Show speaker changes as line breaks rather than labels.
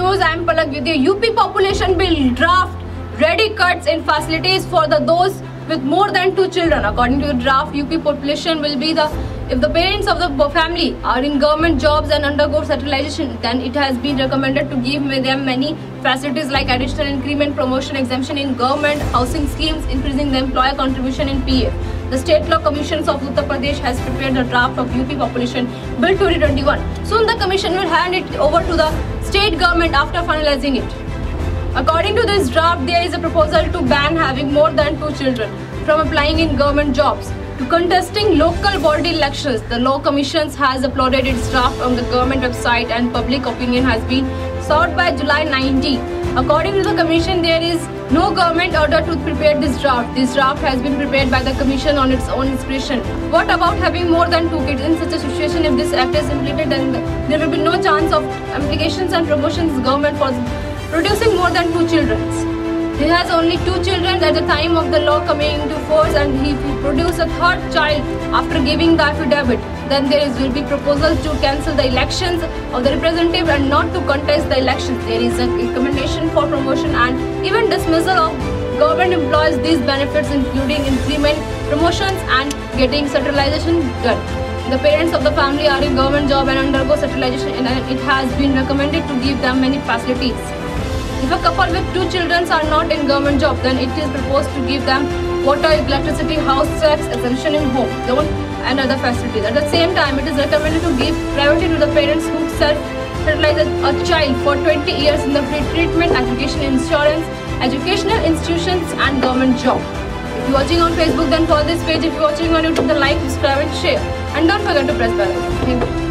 news. I am Palak with you. UP population bill draft ready cuts in facilities for those with more than 2 children. According to the draft, UP population will be if the parents of the family are in government jobs and undergo centralization, then it has been recommended to give them many facilities like additional increment, promotion, exemption in government housing schemes, increasing the employer contribution in PF. The State Law Commissions of Uttar Pradesh has prepared the draft of UP Population Bill 2021. Soon the commission will hand it over to the state government after finalizing it. According to this draft, there is a proposal to ban having more than 2 children from applying in government jobs to contesting local body elections. The Law Commissions has uploaded its draft on the government website and public opinion has been sought by July 19. According to the commission, there is no government order to prepare this draft. This draft has been prepared by the commission on its own inspiration. What about having more than 2 kids? In such a situation, if this act is implemented, then there will be no chance of applications and promotions government for producing more than 2 children. He has only 2 children at the time of the law coming into force, and if he produces a 3rd child after giving the affidavit, then there will be proposal to cancel the elections of the representative and not to contest the elections. There is a recommendation for promotion and even dismissal of government employees. These benefits including increment, promotions and getting centralization done. The parents of the family are in government job and undergo centralization, and it has been recommended to give them many facilities. If a couple with 2 children are not in government job, then it is proposed to give them water, electricity, house tax, exemption in home loan and other facilities. At the same time, it is recommended to give priority to the parents who self-fertilize a child for 20 years in the free treatment, education, insurance, educational institutions and government job. If you are watching on Facebook, then follow this page. If you are watching on YouTube, then like, subscribe and share. And don't forget to press bell icon. Thank you.